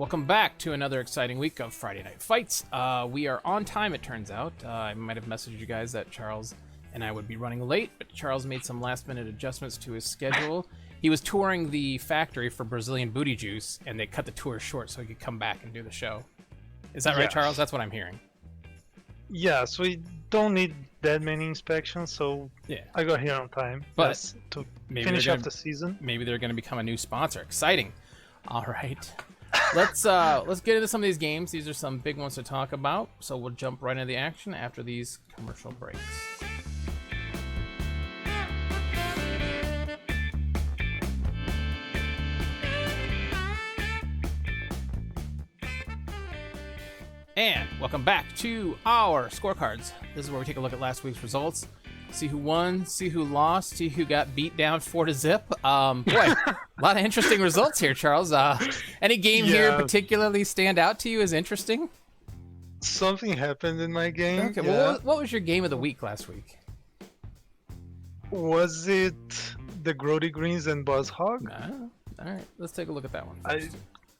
Welcome back to another exciting week of Friday Night Fights. We are on time, it turns out. I might have messaged you guys that Charles and I would be running late, but Charles made some last-minute adjustments to his schedule. He was touring the factory for Brazilian Booty Juice, and they cut the tour short so he could come back and do the show. Is that right, Charles? That's what I'm hearing. Yes, we don't need that many inspections, so yeah. I got here on time. But to finish off the season. Maybe they're going to become a new sponsor. Exciting. All right. Let's get into some of these games. These are some big ones to talk about, so we'll jump right into the action after these commercial breaks. And welcome back to our scorecards. This is where we take a look at last week's results. See who won, see who lost, see who got beat down 4-0. Boy, a lot of interesting results here, Charles. Any game here particularly stand out to you as interesting? Something happened in my game. Okay, well, what was your game of the week last week? Was it the Grody Greens and Buzz Hog? No. All right, let's take a look at that one first.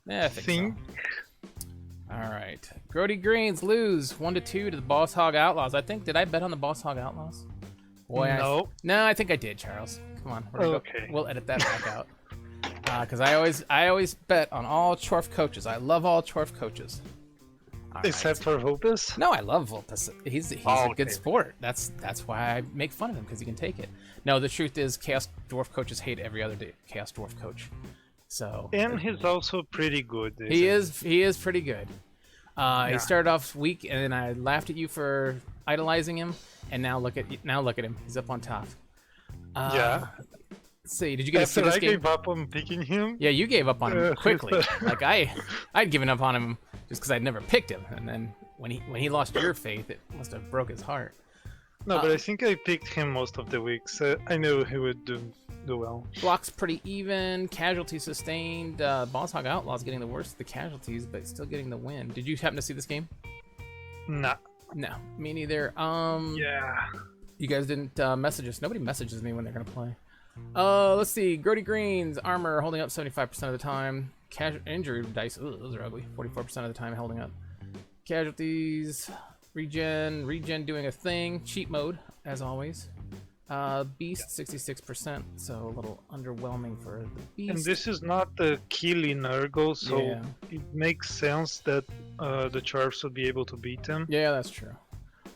I think so. All right, Grody Greens lose 1-2 to the Boss Hog Outlaws. Did I bet on the Boss Hog Outlaws? Boy, no. I think I did, Charles. Come on, okay. We'll edit that back out. Because I always bet on all Chorf coaches. I love all Chorf coaches. All Except for Vulpes? No, I love Vulpes. He's a good sport. That's why I make fun of him, because he can take it. No, the truth is, Chaos Dwarf coaches hate every other Chaos Dwarf coach. So. And he's also pretty good. He is pretty good. He started off weak, and then I laughed at you for idolizing him. And now look at him. He's up on top. Let's see. Did you get to see this game? I gave up on picking him. Yeah, you gave up on him quickly. Like I'd given up on him just because I'd never picked him, and then when he lost your faith, it must have broke his heart. No, but I think I picked him most of the weeks. I knew he would do well. Blocks pretty even. Casualties sustained. Boss Hog Outlaws getting the worst of the casualties, but still getting the win. Did you happen to see this game? Nah. No, me neither. You guys didn't message us. Nobody messages me when they're gonna play. Let's see. Grody Greens armor holding up 75% of the time. Injury dice. Ooh, those are ugly. 44% of the time holding up. Casualties. Regen doing a thing. Cheat mode as always. Beast 66%, so a little underwhelming for the Beast. And this is not the Keely Nurgle, so it makes sense that the Charves would be able to beat them. Yeah, that's true.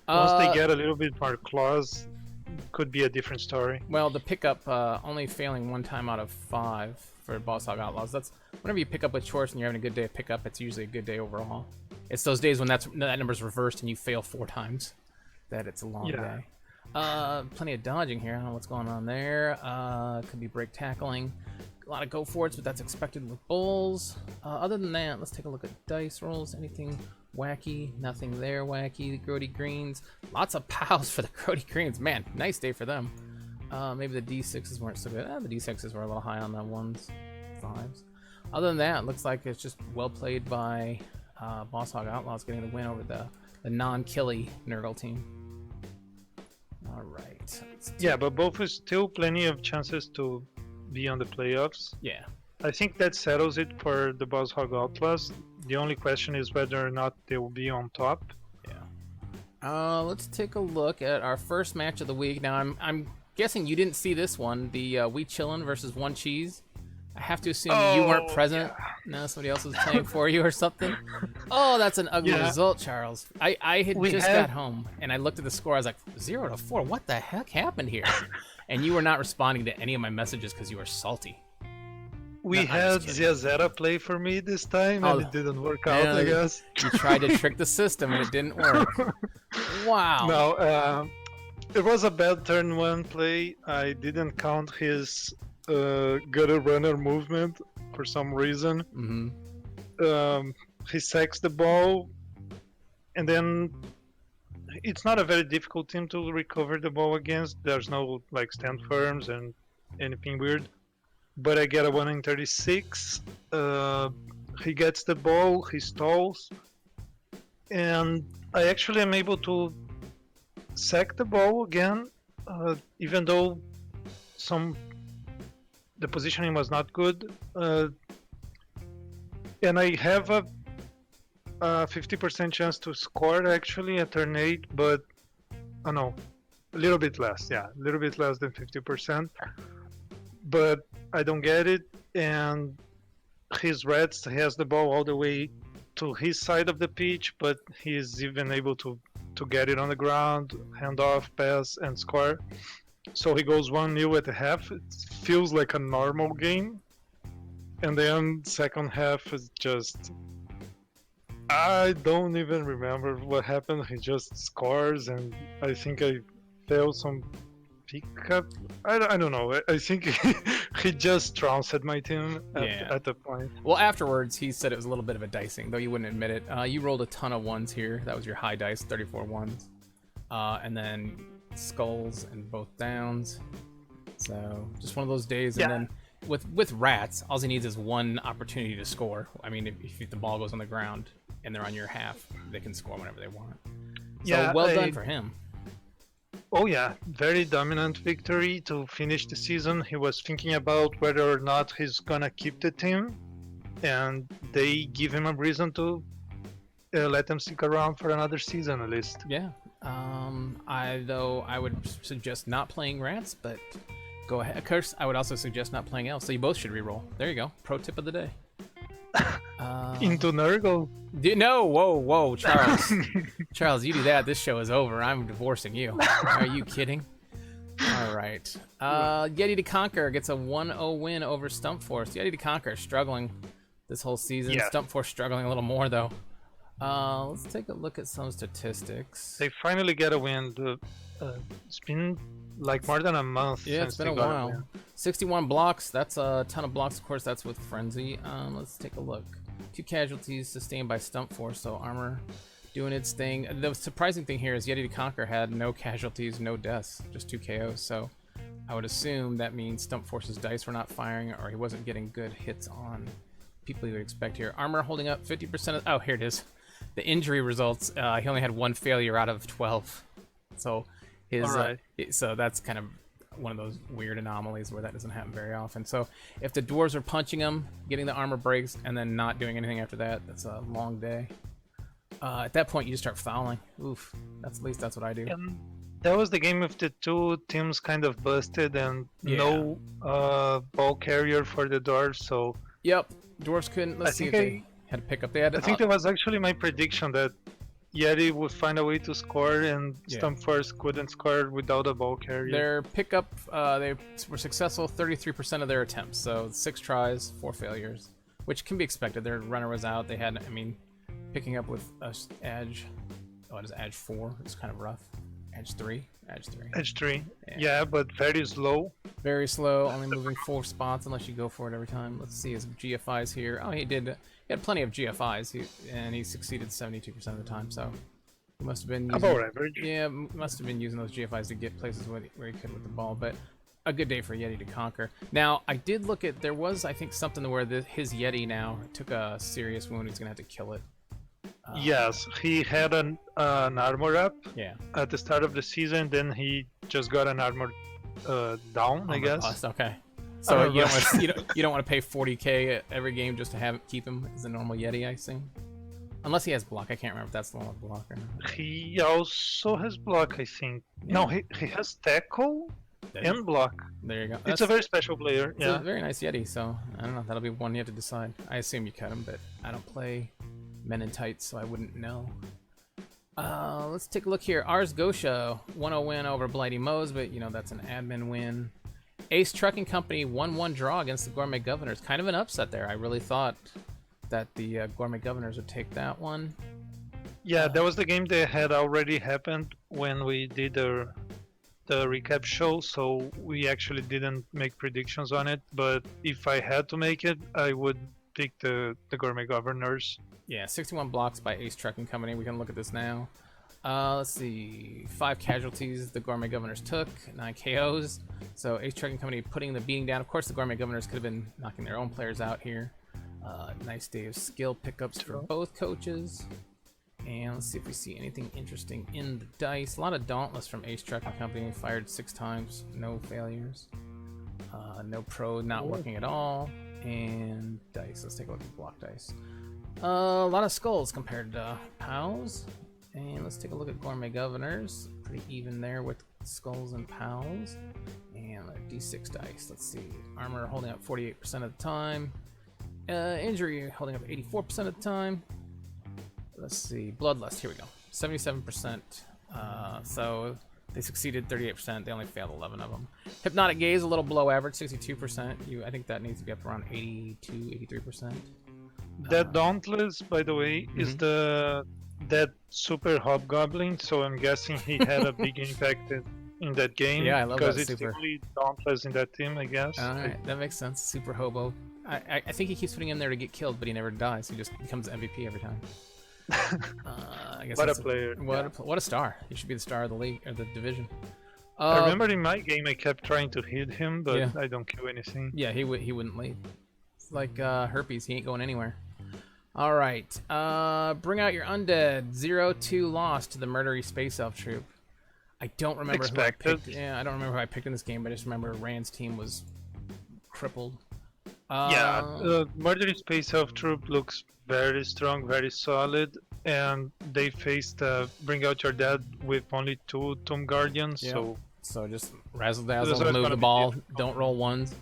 Once they get a little bit more claws, could be a different story. Well, the pickup only failing 1 time out of 5 for Boss Hog Outlaws. That's whenever you pick up a Chorus and you're having a good day of pickup, it's usually a good day overall. It's those days when that number's reversed and you fail 4 times that it's a long day. Plenty of dodging here. I don't know what's going on there. Could be break tackling. A lot of go for it, but that's expected with bulls. Other than that, let's take a look at dice rolls. Anything wacky? Nothing there wacky. The Grody Greens. Lots of pals for the Grody Greens. Man, nice day for them. Maybe the D6s weren't so good. The D6s were a little high on the 1s, 5s. Other than that, it looks like it's just well played by Boss Hog Outlaws getting the win over the non-killy Nurgle team. All right. Yeah, but both is still plenty of chances to be on the playoffs. Yeah. I think that settles it for the Boss Hog Outlaws. The only question is whether or not they will be on top. Yeah. Let's take a look at our first match of the week. Now, I'm guessing you didn't see this one, the We Chillin' versus One Cheese. I have to assume you weren't present. No, somebody else was playing for you or something. Oh, that's an ugly result, Charles. I had got home and I looked at the score. I was like 0-4. What the heck happened here? And you were not responding to any of my messages because you were salty. We had Ziazera play for me this time and it didn't work out, I guess. You tried to trick the system and it didn't work. Wow. No, it was a bad turn 1 play. I didn't count his gutter runner movement for some reason. He sacks the ball, and then it's not a very difficult team to recover the ball against. There's no like stand firms and anything weird. But I get a 1 in 36. He gets the ball, he stalls, and I actually am able to sack the ball again, even though the positioning was not good. And I have a 50% chance to score actually at turn 8, but oh no, a little bit less. Yeah, a little bit less than 50%. But I don't get it, and his Reds has the ball all the way to his side of the pitch, but he's even able to get it on the ground, hand off, pass, and score. So he goes 1-0 at the half. It feels like a normal game. And then second half is just... I don't even remember what happened. He just scores, and I think I failed some pickup. I don't know. I think he just trounced my team at the point. Well, afterwards, he said it was a little bit of a dicing, though you wouldn't admit it. You rolled a ton of ones here. That was your high dice, 34 ones. And then skulls and both downs. So just one of those days. Yeah. And then with rats, all he needs is one opportunity to score. I mean, if the ball goes on the ground and they're on your half, they can score whenever they want. So well done for him. Oh yeah, very dominant victory to finish the season. He was thinking about whether or not he's gonna keep the team, and they give him a reason to let him stick around for another season at least. Yeah. I would suggest not playing rats, but go ahead. Of course, I would also suggest not playing elves. So you both should reroll. There you go. Pro tip of the day. Into Nurgle? No, whoa, Charles. Charles, you do that, this show is over. I'm divorcing you. Are you kidding? All right. Yeti to Conquer gets a 1-0 win over Stump Force. Yeti to Conquer struggling this whole season. Yeah. Stump Force struggling a little more, though. Let's take a look at some statistics. They finally get a win. It's been like more than a month. Yeah, it's been a while. 61 blocks. That's a ton of blocks. Of course, that's with Frenzy. Let's take a look. 2 casualties sustained by Stump Force, so armor doing its thing. The surprising thing here is Yeti to Conquer had no casualties, no deaths, just 2 KOs. So I would assume that means Stump Force's dice were not firing, or he wasn't getting good hits on people you would expect here. Armor holding up 50% of... Oh, here it is. The injury results, he only had 1 failure out of 12. So his so that's kind of one of those weird anomalies where that doesn't happen very often. So if the dwarves are punching him, getting the armor breaks, and then not doing anything after that, that's a long day. At that point, you just start fouling. Oof. At least that's what I do. And that was the game if the two teams kind of busted and no ball carrier for the dwarves. So yep, dwarves couldn't. Let's see if they had to pick up. They had. I think that was actually my prediction that Yeti would find a way to score, and Stump Force couldn't score without a ball carrier. Their pickup, they were successful 33% of their attempts, so 6 tries, 4 failures, which can be expected. Their runner was out. They had, I mean, picking up with Edge. Oh, it is Edge 4. It's kind of rough. Edge 3. Edge 3. Edge 3. Yeah, but very slow. Very slow. Only moving 4 spots unless you go for it every time. Let's see his GFIs here. Oh, he did. He had plenty of GFIs, and he succeeded 72% of the time. So he must have been using, above average. Yeah, must have been using those GFIs to get places where he could with the ball. But a good day for Yeti to Conquer. Now, I did look at. There was, I think, something where his Yeti now took a serious wound. He's gonna have to kill it. Yes, he had an armor up at the start of the season, then he just got an armor down, I guess. Plus, okay. So you don't want to pay 40k every game just to keep him as a normal Yeti, I assume? Unless he has block. I can't remember if that's the one with block or not. He also has block, I think. Yeah. No, he has tackle and block. There you go. It's a very special player. It's a very nice Yeti, so I don't know. That'll be one you have to decide. I assume you cut him, but I don't play Men in Tights, so I wouldn't know. Let's take a look here. Ars Gosha, 1-0 win over Blighty Moe's, but you know that's an admin win. Ace Trucking Company, 1-1 draw against the Gourmet Governors. Kind of an upset there. I really thought that the Gourmet Governors would take that one. Yeah, that was the game that had already happened when we did the recap show, so we actually didn't make predictions on it. But if I had to make it, I would pick the Gourmet Governors. Yeah, 61 blocks by Ace Trucking Company. We can look at this now. Let's see. 5 casualties the Gourmet Governors took, 9 KOs. So Ace Trucking Company putting the beating down. Of course, the Gourmet Governors could have been knocking their own players out here. Nice day of skill pickups for both coaches. And let's see if we see anything interesting in the dice. A lot of Dauntless from Ace Trucking Company. Fired 6 times, no failures. No pro not working at all. and dice. Let's take a look at block dice. A lot of skulls compared to POWs. And let's take a look at Gourmet Governors. Pretty even there with skulls and POWs. And a d6 dice. Let's see. Armor holding up 48% of the time. Injury holding up 84% of the time. Let's see. Bloodlust. Here we go. 77%. So they succeeded 38%. They only failed 11 of them. Hypnotic Gaze a little below average, 62%. I think that needs to be up around 82, 83%. That Dauntless, by the way, is that super hobgoblin. So I'm guessing he had a big impact in that game. Yeah, I love because that it's super. the only Dauntless in that team, I guess. All right, that makes sense. Super hobo. I think he keeps putting him there to get killed, but he never dies. He just becomes MVP every time. I guess What a player! What a star! He should be the star of the league or the division. I remember in my game I kept trying to hit him, but Yeah. I don't kill anything. Yeah, he wouldn't leave. It's like herpes. He ain't going anywhere. All right. Bring out your undead. 0-2 loss to the murdery space elf troop. I don't remember who I picked. Yeah, I don't remember who I picked in this game, but I just remember Rand's team was crippled. Murdery Space Elf Troop looks very strong, very solid, and they faced Bring Out Your Dead with only 2 Tomb Guardians, Yeah. So just razzle So dazzle, it's move gonna the be ball, difficult. don't roll ones.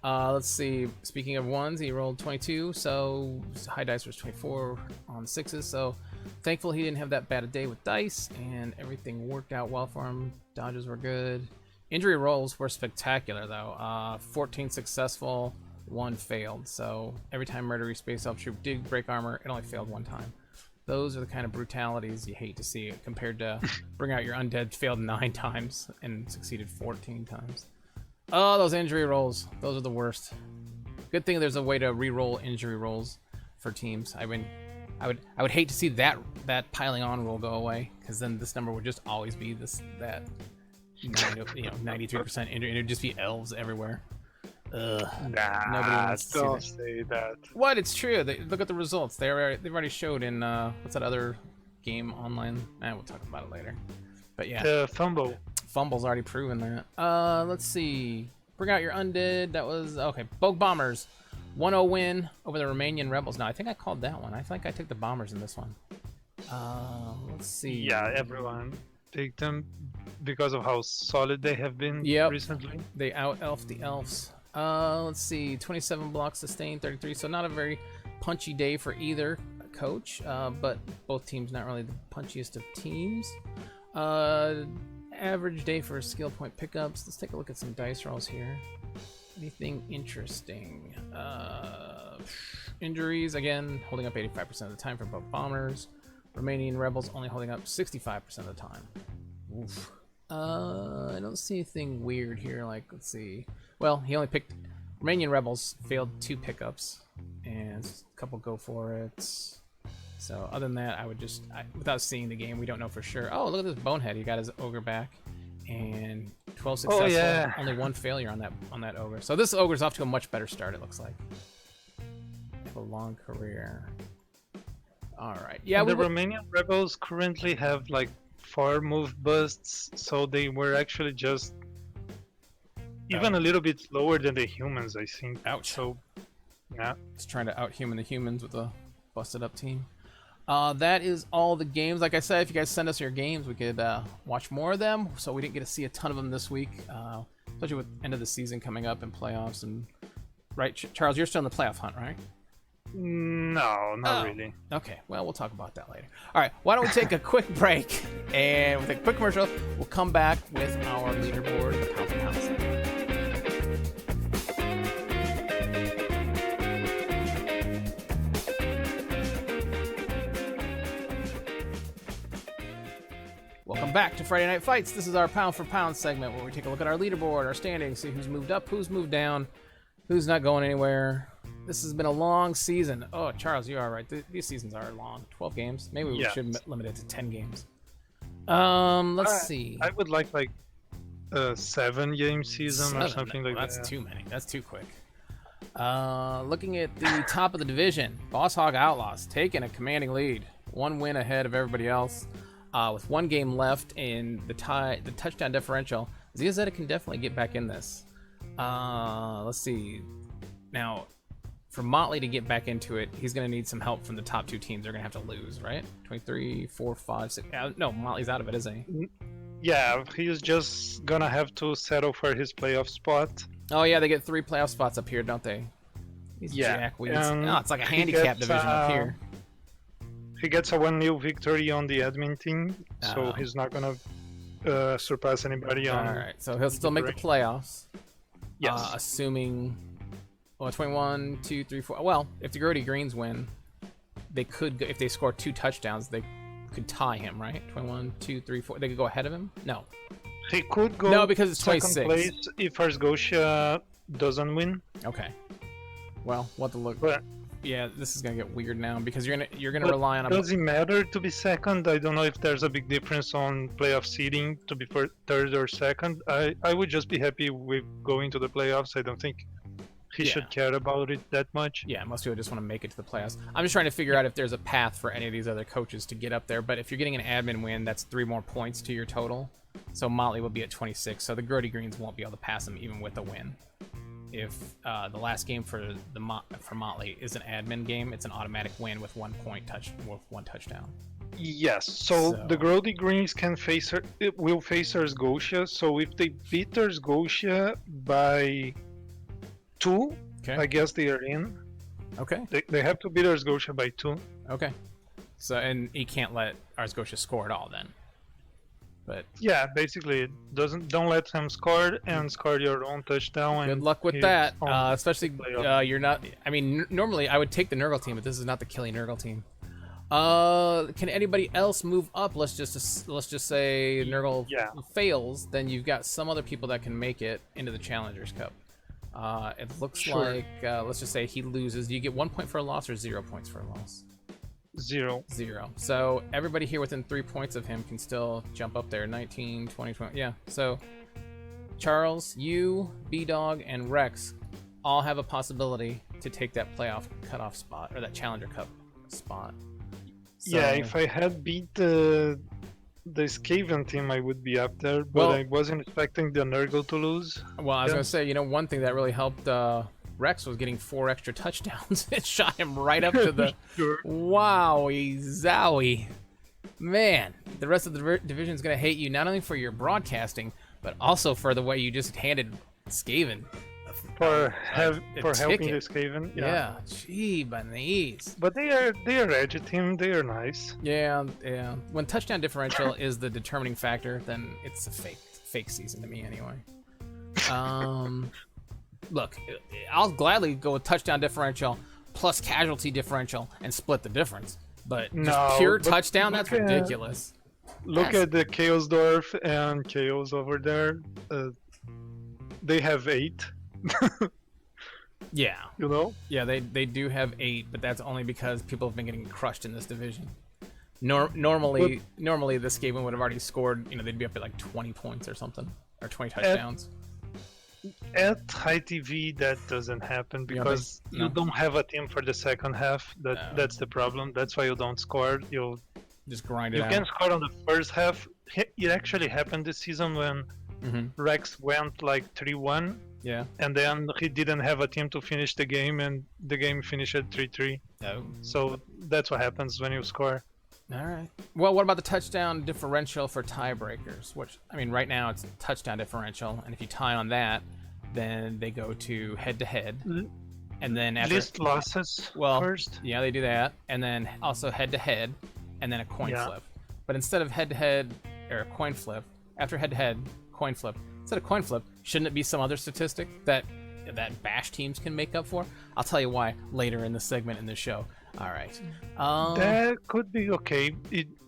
Let's see. Speaking of ones, he rolled 22, so high dice was 24 on 6s. So thankful he didn't have that bad a day with dice, and everything worked out well for him. Dodges were good. Injury rolls were spectacular though. 14 successful, 1 failed. So every time Murdery Space Elf Troop did break armor, it only failed 1 time. Those are the kind of brutalities you hate to see, compared to Bring Out Your Undead failed 9 times and succeeded 14 times. Oh, those injury rolls. Those are the worst. Good thing there's a way to re-roll injury rolls for teams. I would hate to see that piling on rule go away, because then this number would just always be that 93% injury, and it'd just be elves everywhere. Ugh. Nobody wants to see don't that. say that. What? It's true. Look at the results. They've already showed in what's that other game online? We'll talk about it later. But yeah. The fumble. Fumble's already proven that. Let's see. Bring out your undead. That was okay. Bogue Bombers, 1-0 win over the Romanian Rebels. Now I think I called that one. I think I took the Bombers in this one. Let's see. Yeah, everyone take them because of how solid they have been recently. They out-elfed the elves. Let's see. 27 blocks sustained, 33. So not a very punchy day for either coach. But both teams not really the punchiest of teams. Average day for skill point pickups. Let's take a look at some dice rolls here. Anything interesting? Injuries, again, holding up 85% of the time for both bombers. Romanian Rebels only holding up 65% of the time. Oof. I don't see anything weird here. Like, let's see. Well, he only picked... Romanian Rebels failed 2 pickups, and a couple go for it. So other than that, I would just, without seeing the game, we don't know for sure. Oh, look at this bonehead. He got his ogre back, and 12 successful. Oh, yeah. Only 1 failure on that ogre. So this ogre's off to a much better start. It looks like. Have a long career. All right. Yeah. The Romanian Rebels currently have like 4 move busts, so they were actually just even a little bit slower than the humans, I think. Ouch. So, yeah. Just trying to out-human the humans with a busted-up team. That is all the games. Like I said, if you guys send us your games, we could watch more of them. So we didn't get to see a ton of them this week, especially with end of the season coming up and playoffs. And right, Charles, you're still in the playoff hunt, right? No, not really. Okay, well, we'll talk about that later. All right, why don't we take a quick break, and with a quick commercial, we'll come back with our leaderboard, the pound for pound segment. Welcome back to Friday Night Fights. This is our pound for pound segment where we take a look at our leaderboard, our standings, see who's moved up, who's moved down, who's not going anywhere. This has been a long season. Oh, Charles, you are right. These seasons are long. 12 games. Maybe we should limit it to 10 games. Let's see. I would like a 7-game season or something like that. That's too many. That's too quick. Looking at the top of the division, Boss Hog Outlaws taking a commanding lead. 1 win ahead of everybody else. With 1 game left in the touchdown differential, Zia Zeta can definitely get back in this. Let's see. Now, for Motley to get back into it, he's going to need some help from the top 2 teams. They're going to have to lose, right? 23, 4, 5, 6. No, Motley's out of it, isn't he? Yeah, he's just gonna have to settle for his playoff spot. Oh yeah, they get 3 playoff spots up here, don't they? These jackweeds. Oh, it's like a handicap division up here. He gets a 1-0 victory on the admin team, so he's not gonna surpass anybody on. All right, so he'll still make the playoffs. Yes. Assuming, 21, 2, 3, 4. Well, if the Grody Greens win, they could. If they score 2 touchdowns, they could tie him, right? 21, 2, 3, 4. They could go ahead of him. No. He could go. No, because it's 26. Second place if Ars Gotia doesn't win. Okay. Well, we'll have to look. But yeah, this is gonna get weird now because you're gonna rely on. Does it matter to be second? I don't know if there's a big difference on playoff seeding to be third or second. I would just be happy with going to the playoffs. I don't think he should care about it that much. Yeah, most people just want to make it to the playoffs. I'm just trying to figure out if there's a path for any of these other coaches to get up there. But if you're getting an admin win, that's 3 more points to your total. So Motley will be at 26. So the Grody Greens won't be able to pass him even with a win. If the last game for Motley is an admin game, it's an automatic win with 1 touchdown. Yes. So the Grody Greens will face Ars Gotia. So if they beat Ars Gotia by 2, I guess they are in. Okay. They have to beat Ars Gotia by 2. Okay. So and he can't let Ars Gotia score at all then. But yeah, basically, don't let him score and score your own touchdown. Good luck with that, especially you're not. I mean, normally I would take the Nurgle team, but this is not the Killy Nurgle team. Can anybody else move up? Let's just say Nurgle fails, then you've got some other people that can make it into the Challengers Cup. It looks like let's just say he loses. Do you get 1 point for a loss or 0 points for a loss? 0. So everybody here within 3 points of him can still jump up there. 19, 20, 20. Yeah. So Charles, you, B-Dog, and Rex all have a possibility to take that playoff cutoff spot or that Challenger Cup spot. So, yeah, if I had beat the Skaven team, I would be up there, but I wasn't expecting the Nurgle to lose. Well, I was going to say, one thing that really helped Rex was getting 4 extra touchdowns. It shot him right up to the wowie zowie. Man, the rest of the division is going to hate you not only for your broadcasting, but also for the way you just handed Skaven for helping the Skaven. Yeah, gee, by the knees. But they are edgy team. They are nice. Yeah. When touchdown differential is the determining factor, then it's a fake season to me anyway. Look, I'll gladly go with touchdown differential plus casualty differential and split the difference. But just pure touchdown, that's ridiculous. Look at the Chaosdorf and Chaos over there. They have 8. Yeah. Yeah, they do have 8, but that's only because people have been getting crushed in this division. Normally the Skaven would have already scored, they'd be up at like 20 points or something, or 20 touchdowns. At High TV, that doesn't happen because you don't have a team for the second half. That's the problem. That's why you don't score. You'll just grind it out. You can score on the first half. It actually happened this season when Rex went like 3-1. Yeah. And then he didn't have a team to finish the game, and the game finished at 3-3. Oh. So that's what happens when you score. All right. Well, what about the touchdown differential for tiebreakers? Which, right now it's touchdown differential, and if you tie on that, then they go to head-to-head. And then after list losses first. Yeah, they do that, and then also head-to-head, and then a coin flip. But instead of head-to-head or a coin flip, after head-to-head, coin flip. Instead of coin flip, shouldn't it be some other statistic that bash teams can make up for? I'll tell you why later in the segment in the show. All right. That could be okay.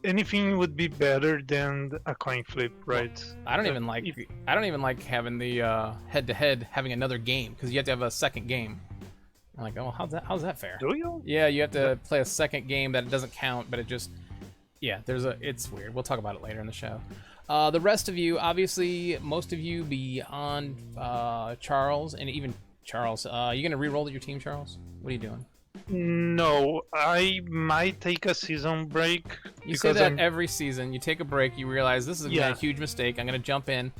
Anything would be better than a coin flip, right? I don't even like having the head-to-head having another game because you have to have a second game. I'm like, oh, how's that fair? Do you? Yeah, you have to play a second game that doesn't count, but it just it's weird. We'll talk about it later in the show. The rest of you, obviously, most of you beyond Charles and even Charles, you gonna re-roll your team, Charles? What are you doing? No, I might take a season break. You say that every season. You take a break, you realize this is a huge mistake. I'm going to jump in,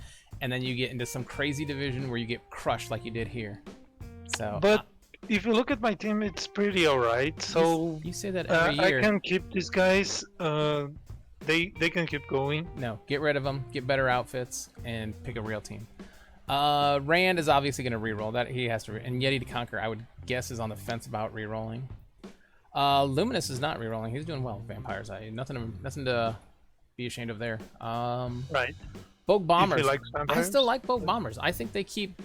and then you get into some crazy division where you get crushed like you did here. So, but if you look at my team, it's pretty alright. So You say that every I year. can keep these guys. They can keep going. No, get rid of them, get better outfits, and pick a real team. Rand is obviously going to reroll that. He has to, and Yeti to Conquer, I would guess, is on the fence about rerolling. Luminous is not rerolling. He's doing well with Vampire's Eye. Nothing to be ashamed of there. Right. Bogue Bombers. If he likes I vampires. still like Bogue Bombers. I think they keep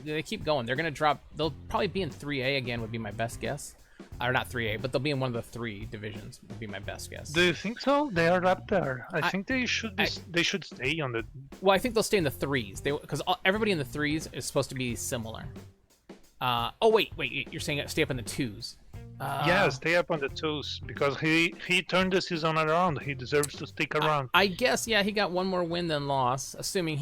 going. They're gonna drop. They'll probably be in 3A again. Would be my best guess. Or not 3A, but they'll be in one of the 3 divisions. Would be my best guess. Do you think so? They are up there. I think they should be. They should stay on the. Well, I think they'll stay in the 3s. Because everybody in the 3s is supposed to be similar. Oh wait, you're saying stay up in the 2s. Yeah, stay up on the 2s because he turned the season around. He deserves to stick around. I guess, yeah, he got one more win than loss, assuming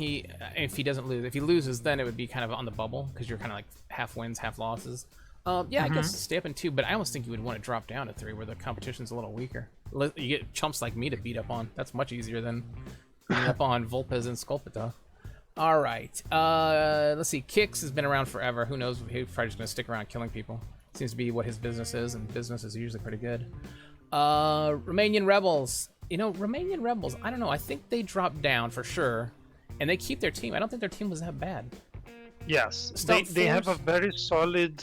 if he doesn't lose. If he loses, then it would be kind of on the bubble because you're kind of like half wins, half losses. Yeah, I guess stay up in 2, but I almost think you would want to drop down to 3 where the competition's a little weaker. You get chumps like me to beat up on. That's much easier than beating up on Vulpes and Sculpita. All right, let's see. Kix has been around forever. Who knows? He's probably just going to stick around killing people. Seems to be what his business is, and business is usually pretty good. Romanian Rebels. Romanian Rebels, I don't know. I think they dropped down for sure, and they keep their team. I don't think their team was that bad. Yes, they have a very solid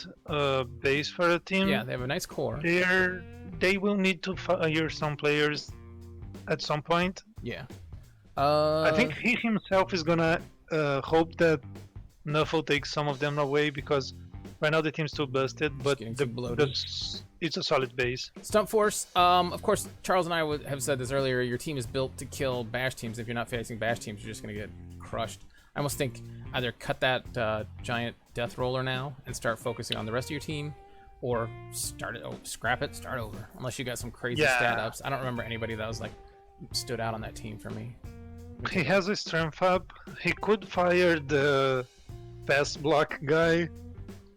base for a team. Yeah, they have a nice core. They will need to fire some players at some point. Yeah. I think he himself is gonna hope that Nuffle takes some of them away because right now the team's too busted, but it's a solid base. Stump Force. Of course, Charles and I have said this earlier. Your team is built to kill bash teams. If you're not facing bash teams, you're just gonna get crushed. I almost think either cut that giant death roller now and start focusing on the rest of your team, or scrap it, start over. Unless you got some crazy stat ups. I don't remember anybody that was like stood out on that team for me. He has a strength up. He could fire the pass block guy,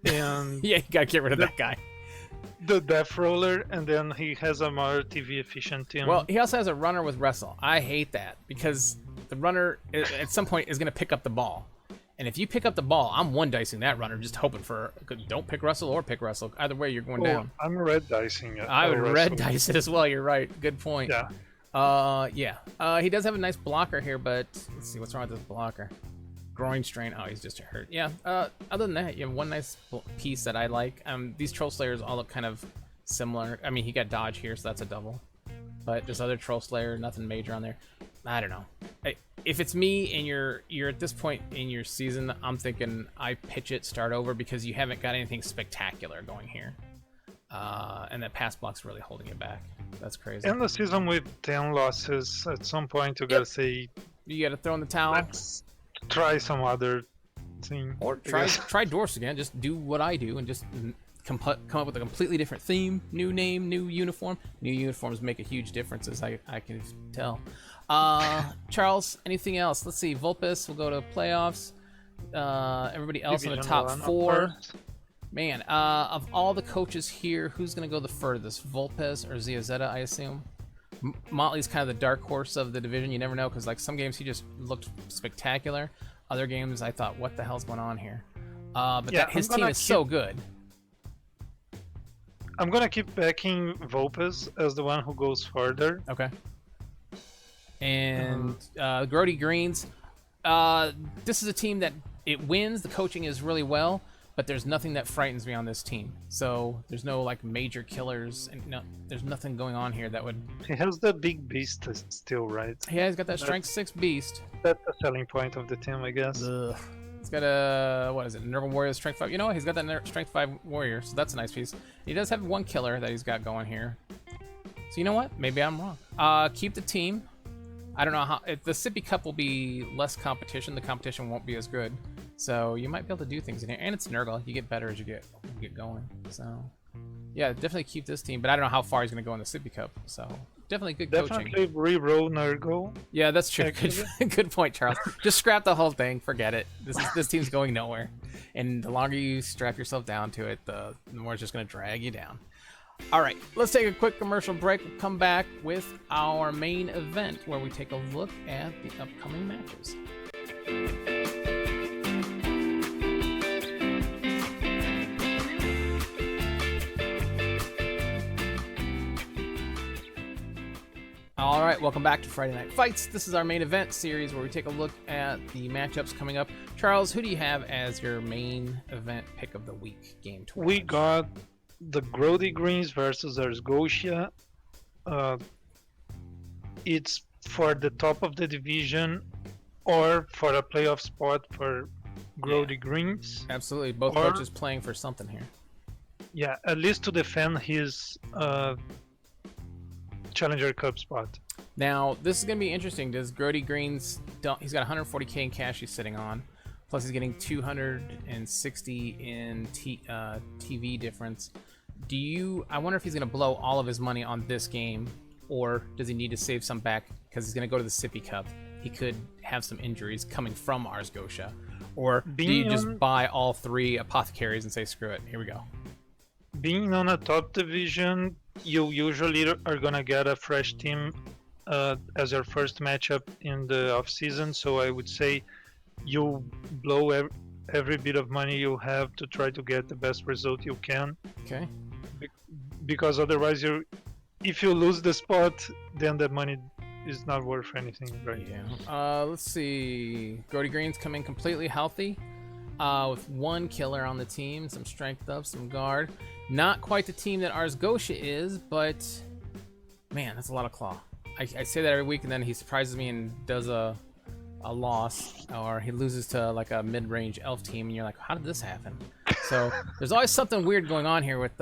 and yeah, you gotta get rid of that guy. The death roller, and then he has a more TV efficient team. Well, he also has a runner with wrestle. I hate that because the runner at some point is gonna pick up the ball. And if you pick up the ball, I'm one dicing that runner, just hoping for. Don't pick Russell or pick Russell. Either way, you're going down. I'm red dicing it. I would red dice it as well. You're right. Good point. Yeah. He does have a nice blocker here, but let's see what's wrong with this blocker. Groin strain. Oh, he's just hurt. Yeah. Other than that, you have one nice piece that I like. These Troll Slayers all look kind of similar. I mean, he got dodge here, so that's a double. But this other Troll Slayer, nothing major on there. I don't know. If it's me and you're at this point in your season, I'm thinking I pitch it, start over, because you haven't got anything spectacular going here. And that pass block's really holding you back. That's crazy. In the season with 10 losses, at some point you gotta say... You gotta throw in the towel. Let's try some other thing. Or try Dwarfs again. Just do what I do and just come up with a completely different theme, new name, new uniform. New uniforms make a huge difference, as I can tell. Charles, anything else? Let's see. Vulpes will go to playoffs. Everybody else in the top 4. Man, of all the coaches here, who's going to go the furthest? Vulpes or Ziazeta, I assume? Motley's kind of the dark horse of the division. You never know, because like some games he just looked spectacular. Other games I thought, what the hell's going on here? But his team is so good. I'm going to keep backing Vulpes as the one who goes further. Okay. And Grody Greens, this is a team that it wins. The coaching is really well, but there's nothing that frightens me on this team. So there's no like major killers, and there's nothing going on here that would. He has the big beast still, right? Yeah, he's got that strength 6 beast. That's the selling point of the team, I guess. Ugh. He's got a what is it? Nerval Warrior strength 5. You know what? He's got that strength 5 warrior, so that's a nice piece. He does have one killer that he's got going here. So you know what? Maybe I'm wrong. Keep the team. I don't know how the Sippy Cup will be less competition. The competition won't be as good, so you might be able to do things in here. And it's Nurgle. You get better as you get going. So yeah, definitely keep this team. But I don't know how far he's going to go in the Sippy Cup. So definitely good coaching. Definitely re-roll Nurgle. Yeah, that's true. Good point, Charles. Just scrap the whole thing. Forget it. This team's going nowhere. And the longer you strap yourself down to it, the more it's just going to drag you down. All right, let's take a quick commercial break. We'll come back with our main event where we take a look at the upcoming matches. All right, welcome back to Friday Night Fights. This is our main event series where we take a look at the matchups coming up. Charles, who do you have as your main event pick of the week game to watch? We got the Grody Greens versus Arsgosia. It's for the top of the division or for a playoff spot for Grody Greens. Absolutely, both coaches playing for something here. Yeah, at least to defend his Challenger Cup spot. Now, this is going to be interesting. Does Grody Greens, he's got 140k in cash he's sitting on, plus he's getting 260 in TV difference. I wonder if he's going to blow all of his money on this game, or does he need to save some back because he's going to go to the Sippy Cup? He could have some injuries coming from Arsgosia. Or do you just buy all 3 apothecaries and say, screw it, here we go? Being on a top division, you usually are gonna get a fresh team as your first matchup in the off season. So I would say you blow every bit of money you have to try to get the best result you can. Okay. Because otherwise, if you lose the spot, then that money is not worth anything, right? Yeah. Let's see. Grody Greens come in completely healthy. With 1 killer on the team, some strength up, some guard. Not quite the team that Arsgosia is, but man, that's a lot of claw. I say that every week, and then he surprises me and does a loss, or he loses to like a mid-range elf team, and you're like, how did this happen? So there's always something weird going on here with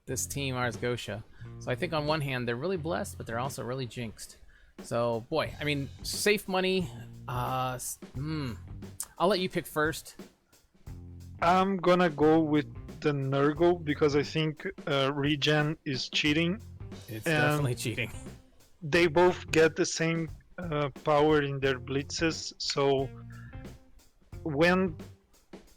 this team, Arsgosia. So I think on one hand, they're really blessed, but they're also really jinxed. So boy, I mean, safe money. I'll let you pick first. I'm gonna go with the Nurgle because I think regen is cheating. It's definitely cheating. They both get the same power in their blitzes, so when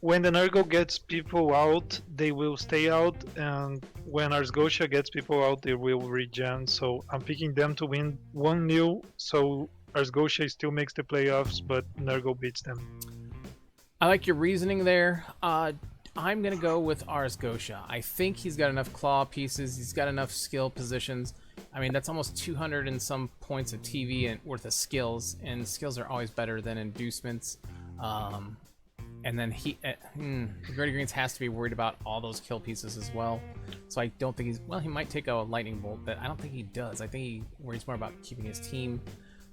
the Nurgle gets people out, they will stay out, and when Arsgosia gets people out, they will regen. So I'm picking them to win 1-0, so Arsgosia still makes the playoffs, but Nurgle beats them. I like your reasoning there. I'm going to go with Arsgosia. I think he's got enough claw pieces. He's got enough skill positions. I mean, that's almost 200 and some points of TV and worth of skills, and skills are always better than inducements. And then Grody Greens has to be worried about all those kill pieces as well. So I don't think he might take a lightning bolt, but I don't think he does. I think he worries more about keeping his team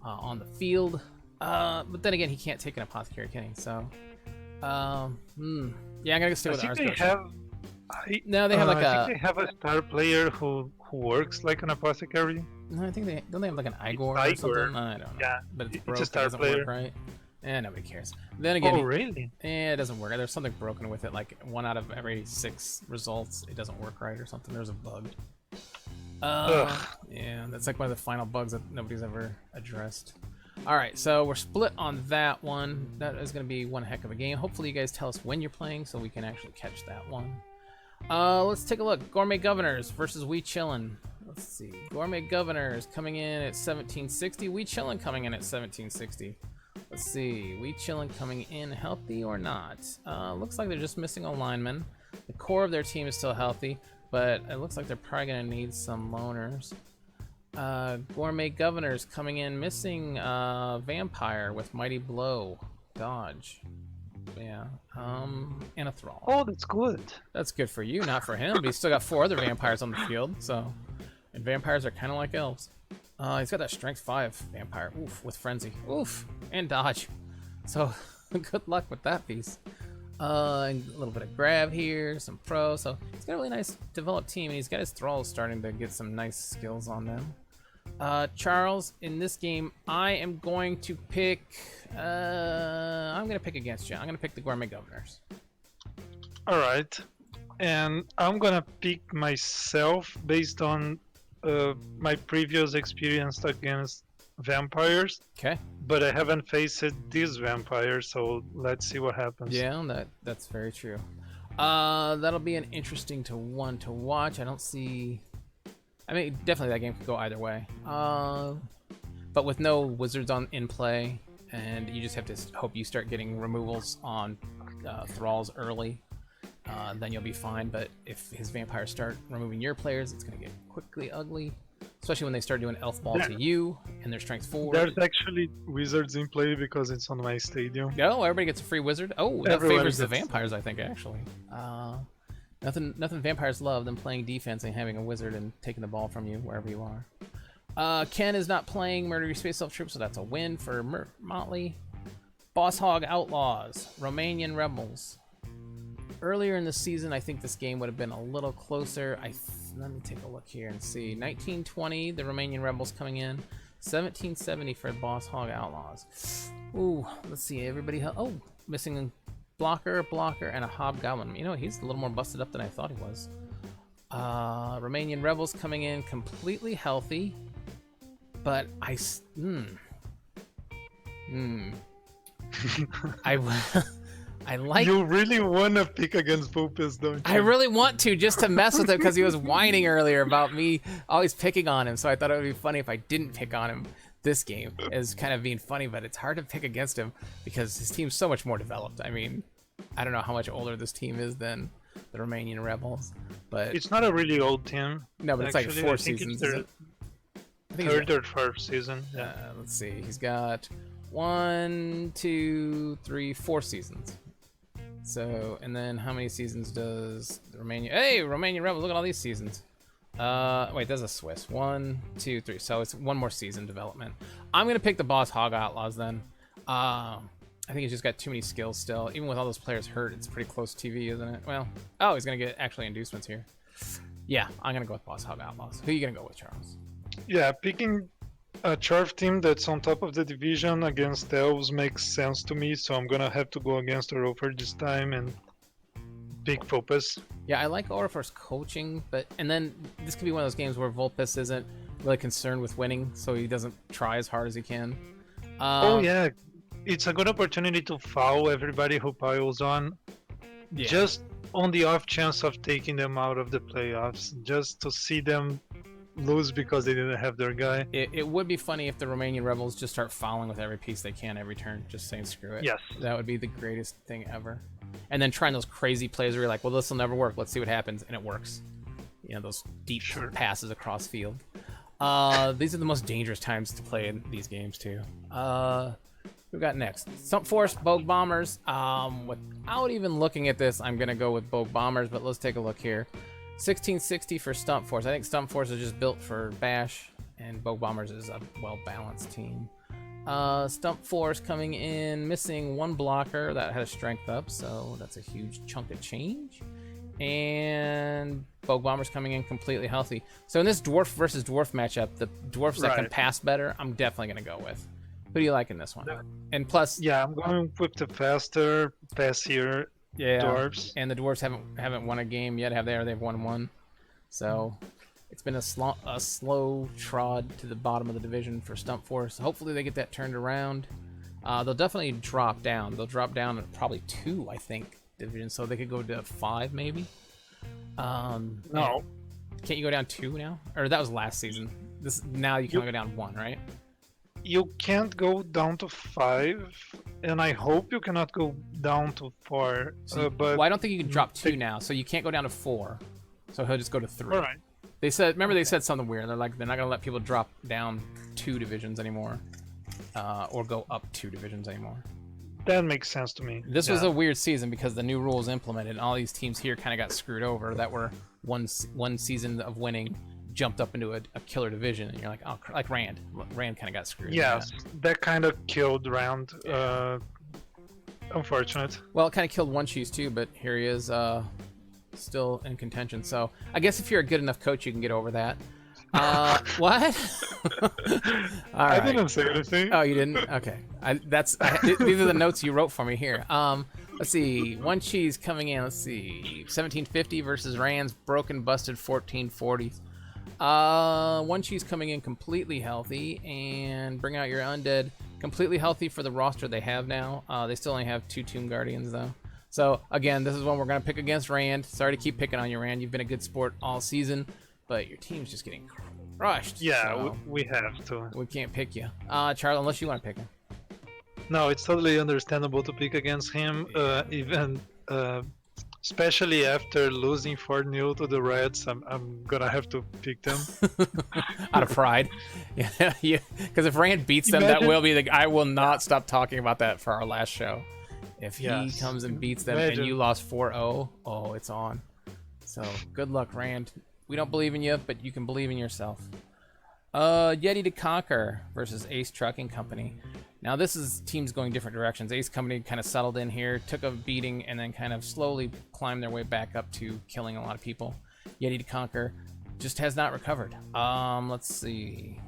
on the field. But then again, he can't take an apothecary, can he? So, yeah, I'm gonna stay with Arsgosia. They have a star player who works like an apothecary. No, I think they have like an Igor or something. I don't know. Yeah, but it's broke. A star player, work, right? Nobody cares. Then again, really? It doesn't work. There's something broken with it. Like 1 out of every 6 results, it doesn't work right or something. There's a bug. Yeah, that's like one of the final bugs that nobody's ever addressed. All right, so we're split on that one. That is going to be one heck of a game. Hopefully you guys tell us when you're playing so we can actually catch that one. Let's take a look. Gourmet Governors versus We Chillin'. Let's see. Gourmet Governors coming in at 1760. We Chillin' coming in at 1760. Let's see. We Chillin' coming in healthy or not? Looks like they're just missing a lineman. The core of their team is still healthy, but it looks like they're probably going to need some loners. Gourmet Governors coming in missing Vampire with Mighty Blow. Dodge. Yeah. And a Thrall. Oh, that's good. That's good for you, not for him. But he's still got 4 other vampires on the field, so. And vampires are kind of like elves. He's got that strength 5 vampire. Oof, with frenzy. Oof, and dodge. So good luck with that piece. A little bit of grab here, some pro. So he's got a really nice developed team, and he's got his thralls starting to get some nice skills on them. Charles, in this game, I am going to pick. I'm going to pick against you. I'm going to pick the Gourmet Governors. All right, and I'm gonna pick myself based on my previous experience against vampires. Okay. But I haven't faced these vampires, so let's see what happens. Yeah, that's very true. That'll be an interesting one to watch. I don't see. I mean, definitely that game could go either way. But with no wizards in play, and you just have to hope you start getting removals on thralls early, then you'll be fine. But if his vampires start removing your players, it's going to get quickly ugly. especially when they start doing elf ball to you and their strength 4. There's actually wizards in play because it's on my stadium. No, everybody gets a free wizard. Oh, that Everyone favors the gets- vampires, I think, actually. Nothing vampires love than playing defense and having a wizard and taking the ball from you wherever you are. Ken is not playing Murder Your Space Elf Troops, so that's a win for Motley. Boss Hog Outlaws, Romanian Rebels. Earlier in the season, I think this game would have been a little closer. Let me take a look here and see. 1920, the Romanian Rebels coming in. 1770 for Boss Hog Outlaws. Ooh, let's see. Everybody, missing a blocker, and a hobgoblin. You know, he's a little more busted up than I thought he was. Romanian Rebels coming in completely healthy, but I like. You really want to pick against Vulpes, don't you? I really want to, just to mess with him, because he was whining earlier about me always picking on him. So I thought it would be funny if I didn't pick on him this game. As kind of being funny, but it's hard to pick against him because his team's so much more developed. I mean, I don't know how much older this team is than the Romanian Rebels, but It's not a really old team. no, but it's like actually. 4 I think seasons. It's Is their it? I think he's third or fourth season. got, let's see. He's got 1, 2, 3, 4 seasons. So, and then how many seasons does the Romanian? Hey, Romanian Rebels! Look at all these seasons. Wait, there's a Swiss. 1, 2, 3. So it's 1 more season development. I'm gonna pick the Boss Hog Outlaws then. I think he's just got too many skills still. Even with all those players hurt, it's pretty close TV, isn't it? Well, oh, he's gonna get actually inducements here. Yeah, I'm gonna go with Boss Hog Outlaws. Who are you gonna go with, Charles? Yeah, picking a Charv team that's on top of the division against Elves makes sense to me, so I'm gonna have to go against Orofer this time and pick Vulpes. Yeah, I like Orifer's coaching, and then this could be one of those games where Vulpes isn't really concerned with winning, so he doesn't try as hard as he can. Oh yeah, it's a good opportunity to foul everybody who piles on, Yeah. just on the off chance of taking them out of the playoffs, just to see them lose because they didn't have their guy. It would be funny if the Romanian Rebels just start fouling with every piece they can every turn, just saying screw it. Yes. That would be the greatest thing ever. And then trying those crazy plays where you're like, well, this will never work. Let's see what happens. And it works. You know, those deep passes across field. These are the most dangerous times to play in these games, too. Who got next? Stump Force, Bogue Bombers. Without even looking at this, I'm going to go with Bogue Bombers, but let's take a look here. 1660 for Stump Force. I think Stump Force is just built for Bash, and Bogue Bombers is a well-balanced team. Stump Force coming in, missing 1 blocker that had a strength up, so that's a huge chunk of change. And Bogue Bombers coming in completely healthy. So in this Dwarf versus Dwarf matchup, the Dwarfs that can pass better, I'm definitely going to go with. Who do you like in this one? And plus... Yeah, I'm going with the faster, passier Dwarves. And the Dwarves haven't won a game yet, have they? Or they've won 1. So it's been a slow trod to the bottom of the division for Stump Force. Hopefully they get that turned around. They'll definitely drop down. They'll drop down at probably 2, I think, divisions. So they could go to 5 maybe. No. Can't you go down 2 now? Or that was last season. Now you can only go down 1, right? You can't go down to 5, and I hope you cannot go down to 4. But well, I don't think you can drop 2 now, so you can't go down to 4. So he'll just go to 3. all right. They said, remember they said something weird. They're like, they're not gonna let people drop down 2 divisions anymore, or go up 2 divisions anymore. That makes sense to me. This was a weird season because the new rules implemented, and all these teams here kind of got screwed over that were one season of winning jumped up into a killer division, and you're like, oh, like Rand kind of got screwed. Yes, that kind of killed Round. Unfortunate. Well, it kind of killed One Cheese too, but here he is, still in contention. So I guess if you're a good enough coach, you can get over that. What? All right. I didn't say anything. Oh, you didn't? Okay. These are the notes you wrote for me here. Let's see. One Cheese coming in. Let's see. 1750 versus Rand's broken, busted 1440. One Cheese coming in completely healthy, and bring out your undead. Completely healthy for the roster they have now. They still only have 2 Tomb Guardians though. So again, this is one we're gonna pick against Rand. Sorry to keep picking on you, Rand. You've been a good sport all season, but your team's just getting crushed. Yeah, so we have to. we can't pick you, Charlie, unless you want to pick him. No, it's totally understandable to pick against him. Even Especially after losing 4-0 to the Reds, I'm gonna have to pick them. Out of pride. Yeah, because if Rand beats them, that will be the. I will not stop talking about that for our last show. If he comes and beats them and you lost 4-0, oh, it's on. So good luck, Rand. We don't believe in you, but you can believe in yourself. Yeti to Conquer versus Ace Trucking Company. Now this is teams going different directions. Ace Company kind of settled in here, took a beating, and then kind of slowly climbed their way back up to killing a lot of people. Yeti to Conquer just has not recovered. Let's see.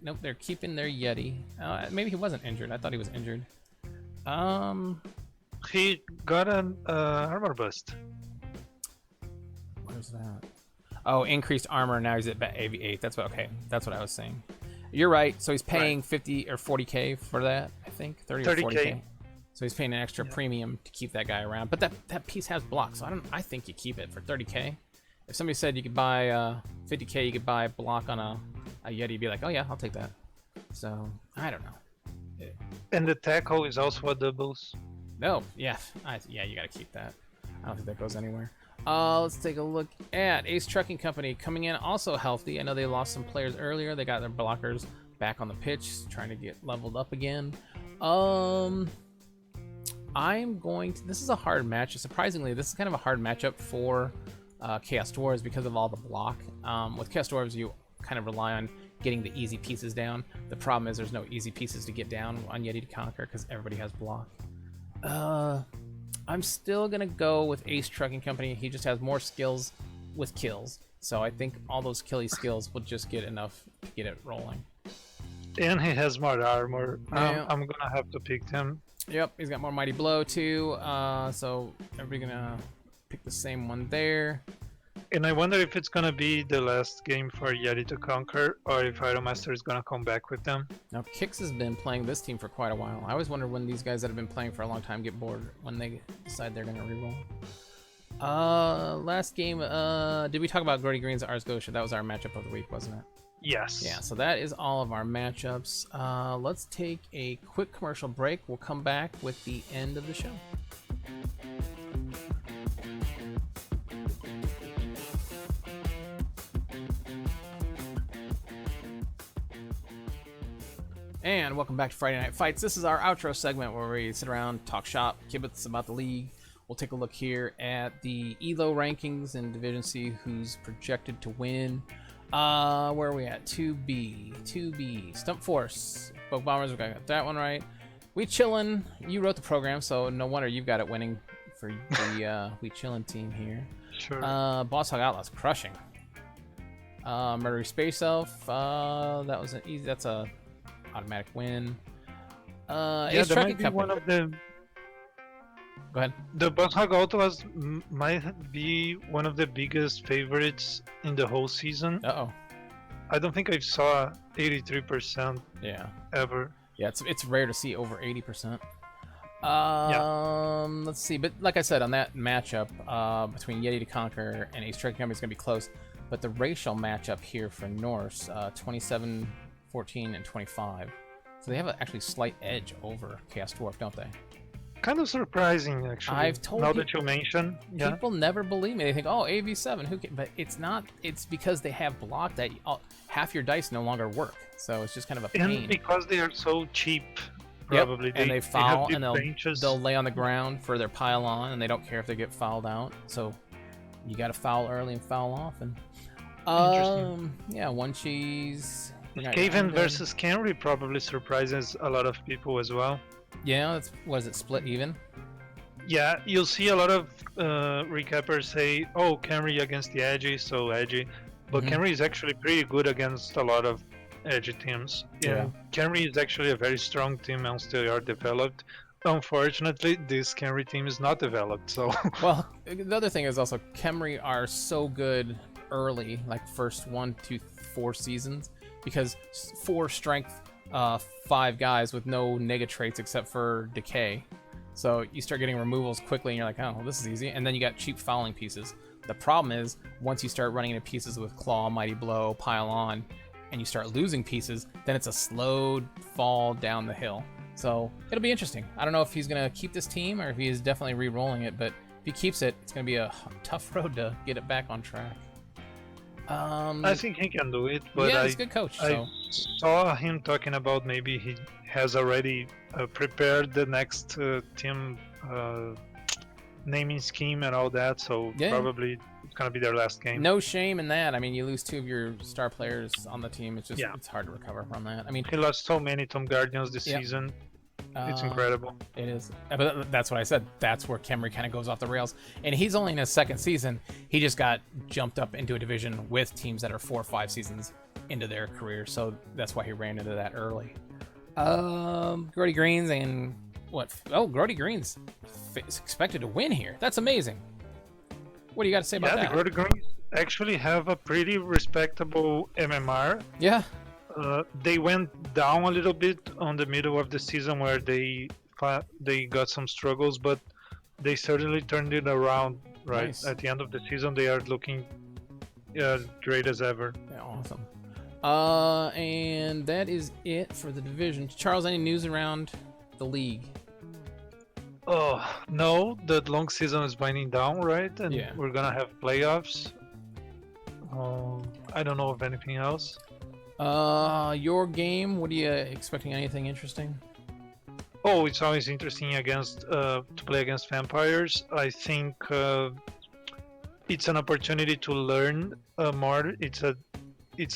Nope, they're keeping their Yeti. Maybe he wasn't injured. I thought he was injured. He got an armor bust. Where's that? Oh, increased armor. Now he's at AV8. That's what. Okay, that's what I was saying. You're right. So he's paying 50 or 40k for that. I think 30 or 40k. So he's paying an extra premium to keep that guy around. But that piece has blocks. So I think you keep it for 30k. If somebody said you could buy 50k, you could buy a block on a Yeti, you'd be like, oh yeah, I'll take that. So I don't know. And the tackle is also a doubles. No, yeah, you gotta keep that. I don't think that goes anywhere. Let's take a look at Ace Trucking Company coming in also healthy. I know they lost some players earlier. They got their blockers back on the pitch, trying to get leveled up again. I'm going to. This is a hard match. Surprisingly, this is kind of a hard matchup for Chaos Dwarves because of all the block. With Chaos Dwarves, you kind of rely on getting the easy pieces down. The problem is there's no easy pieces to get down on Yeti to Conquer because everybody has block. I'm still gonna go with Ace Trucking Company. He just has more skills with kills, so I think all those killy skills will just get enough to get it rolling. And he has more armor. Yeah. I'm gonna have to pick him. Yep, he's got more Mighty Blow too. So everybody gonna pick the same one there. And I wonder if it's gonna be the last game for Yeti to Conquer, or if Idolmaster is gonna come back with them. Now, Kix has been playing this team for quite a while. I always wonder when these guys that have been playing for a long time get bored when they decide they're gonna reroll. Last game, did we talk about Grody Green's Ars Gosha? That was our matchup of the week, wasn't it? Yes. Yeah, so that is all of our matchups. Let's take a quick commercial break. We'll come back with the end of the show. And welcome back to Friday Night Fights. This is our outro segment where we sit around, talk shop, kibitz about the league. We'll take a look here at the ELO rankings and Division C, who's projected to win. Where are we at? 2B. Stump Force. Both Bombers, we got that one right. We Chillin'. You wrote the program, so no wonder you've got it winning for the We Chillin' team here. Sure. Boss Hog Outlaws crushing. Murdery Space Elf. That was an easy. That's a automatic win. Yeah, that might be one of the. Go ahead. The Boss Hog Outlaws might be one of the biggest favorites in the whole season. Uh-oh. I don't think I saw 83%. Yeah. Ever. Yeah, it's rare to see over 80%. Let's see. But like I said, on that matchup between Yeti to Conquer and Ace Trucking Company is going to be close. But the racial matchup here for Norse, 27, 14, and 25. So they have actually slight edge over Chaos Dwarf, don't they? Kind of surprising, actually. I've told now that you mention, people never believe me. They think, "Oh, AV7, who can?" But it's not. It's because they have block that half your dice no longer work. So it's just kind of a pain. And because they are so cheap, probably. Yep. And they foul, and they'll lay on the ground for their pile on, and they don't care if they get fouled out. So you got to foul early and foul often. Yeah, one cheese. Caven versus Camry probably surprises a lot of people as well. Yeah, was it split even? Yeah, you'll see a lot of recappers say, "Oh, Camry against the Edgy, so edgy," but Camry is actually pretty good against a lot of edgy teams. Yeah, Camry is actually a very strong team once they are developed. Unfortunately, this Camry team is not developed. So well, the other thing is also Camry are so good early, like first 1 to 4 seasons, because 4 strength. 5 guys with no nega traits except for decay. So you start getting removals quickly and you're like, oh, well, this is easy. And then you got cheap fouling pieces. The problem is once you start running into pieces with Claw, Mighty Blow, Pile On, and you start losing pieces, then it's a slow fall down the hill. So it'll be interesting. I don't know if he's going to keep this team or if he is definitely re-rolling it, but if he keeps it, it's gonna be a tough road to get it back on track. I think he can do it, but yeah, he's a good coach. So. I saw him talking about maybe he has already prepared the next team naming scheme and all that, so probably it's gonna be their last game. No shame in that. I mean, you lose 2 of your star players on the team. It's just it's hard to recover from that. I mean, he lost so many Tom Guardians this season. It's incredible. It is. But that's what I said. That's where Kemry kind of goes off the rails. And he's only in his 2nd season. He just got jumped up into a division with teams that are 4 or 5 seasons into their career. So that's why he ran into that early. Grody Greens and what? Oh, Grody Greens is expected to win here. That's amazing. What do you got to say about that? Yeah, the Grody Greens actually have a pretty respectable MMR. Yeah. They went down a little bit on the middle of the season where they got some struggles, but they certainly turned it around. Right nice. At the end of the season, they are looking great as ever. Yeah, awesome. And that is it for the division. Charles, any news around the league? Oh no, the long season is winding down, right? And we're gonna have playoffs. I don't know of anything else. Your game, what are you expecting? Anything interesting? Oh, it's always interesting to play against vampires. I think it's an opportunity to learn more. It's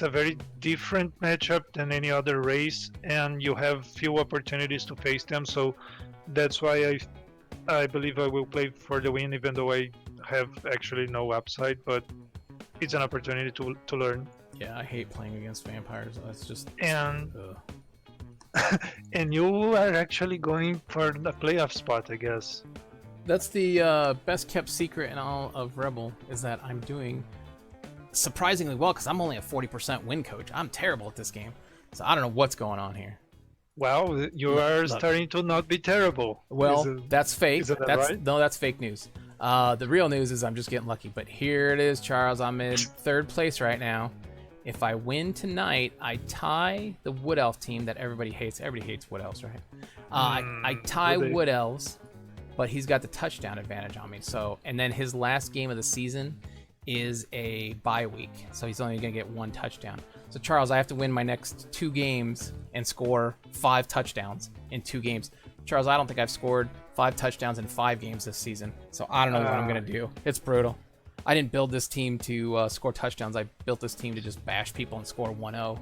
a very different matchup than any other race, and you have few opportunities to face them. So that's why I believe I will play for the win, even though I have actually no upside. But it's an opportunity to learn. Yeah, I hate playing against vampires. That's just and and you are actually going for the playoff spot, I guess. That's the best kept secret in all of Rebbl, is that I'm doing surprisingly well because I'm only a 40% win coach. I'm terrible at this game, so I don't know what's going on here. Well, you are starting to not be terrible. Well, that's fake. Is that right? No, that's fake news. The real news is I'm just getting lucky. But here it is, Charles. I'm in 3rd place right now. If I win tonight, I tie the Wood Elf team that everybody hates. Everybody hates Wood Elves, right? I tie Wood Elves, but he's got the touchdown advantage on me. So, and then his last game of the season is a bye week, so he's only gonna get 1 touchdown. So Charles, I have to win my next 2 games and score 5 touchdowns in 2 games. Charles, I don't think I've scored 5 touchdowns in 5 games this season, so I don't know what I'm gonna do. It's brutal. I didn't build this team to score touchdowns. I built this team to just bash people and score 1-0.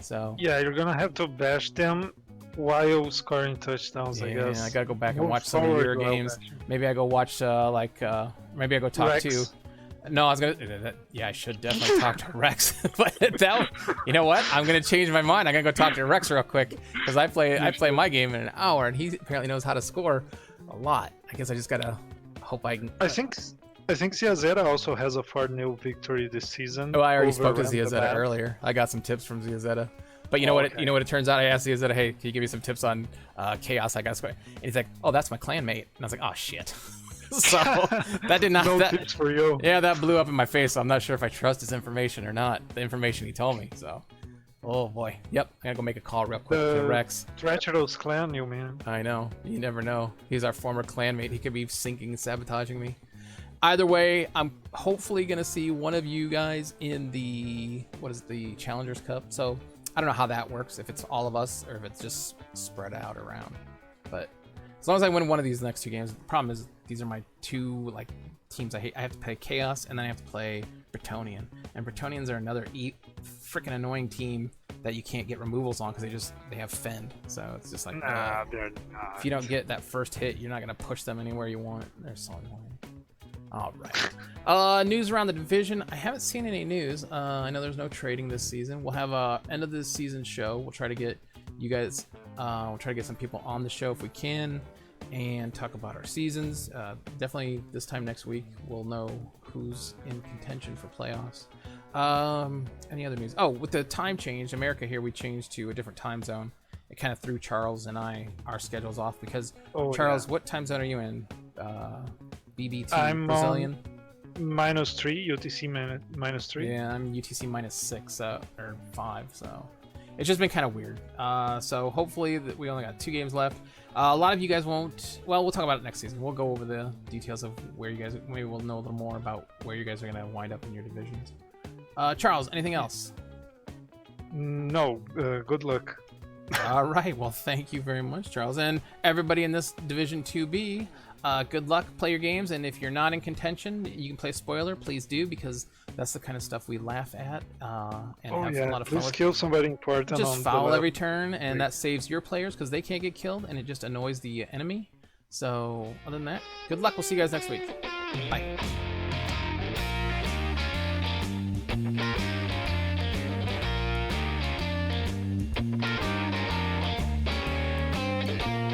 So yeah, you're gonna have to bash them while scoring touchdowns. I guess. Yeah, I gotta go back and watch some of your games. Maybe I go watch maybe I go talk Rex. to. No, I was gonna. Yeah, I should definitely talk to Rex. But you know what? I'm gonna change my mind. I'm gonna go talk to Rex real quick because I play my game in an hour, and he apparently knows how to score a lot. I guess I just gotta hope I can. I think Ziazeta also has a 4-0 victory this season. Oh, I already spoke to Ziazeta earlier. I got some tips from Ziazeta. But you know what? You know what it turns out? I asked Ziazeta, "Hey, can you give me some tips on Chaos? I got square." And he's like, "Oh, that's my clanmate." And I was like, "Oh shit." So that did not. No tips for you. Yeah, that blew up in my face. So I'm not sure if I trust his information or not. The information he told me. So, oh boy. Yep. I gotta go make a call real quick to Rex. Treacherous clan, you man. I know. You never know. He's our former clanmate. He could be sinking and sabotaging me. Either way, I'm hopefully going to see one of you guys in the Challengers Cup. So I don't know how that works, if it's all of us or if it's just spread out around. But as long as I win one of these next 2 games, the problem is these are my 2 teams I hate. I have to play Chaos and then I have to play Bretonian. And Bretonians are another freaking annoying team that you can't get removals on because they have Fend. So it's just like, they're not. If you don't get that first hit, you're not going to push them anywhere you want. They're so annoying. All right. News around the division. I haven't seen any news. I know there's no trading this season. We'll have a end of the season show. We'll try to get you guys. We'll try to get some people on the show if we can, and talk about our seasons. Definitely this time next week we'll know who's in contention for playoffs. Any other news? Oh, with the time change, America here, we changed to a different time zone. It kind of threw Charles and our schedules off because Charles, what time zone are you in? BBT, I'm Brazilian. -3, UTC -3. Yeah, I'm UTC -6 or 5. So it's just been kind of weird. So hopefully that we only got 2 games left. A lot of you guys won't. Well, we'll talk about it next season. We'll go over the details of where you guys. Maybe we'll know a little more about where you guys are gonna wind up in your divisions. Charles, anything else? No. Good luck. All right. Well, thank you very much, Charles, and everybody in this Division 2B. Good luck. Play your games, and if you're not in contention, you can play spoiler. Please do, because that's the kind of stuff we laugh at and have a lot of fun please with. kill somebody important. Just on foul the every turn, and that saves your players because they can't get killed, and it just annoys the enemy. So, other than that, good luck. We'll see you guys next week. Bye.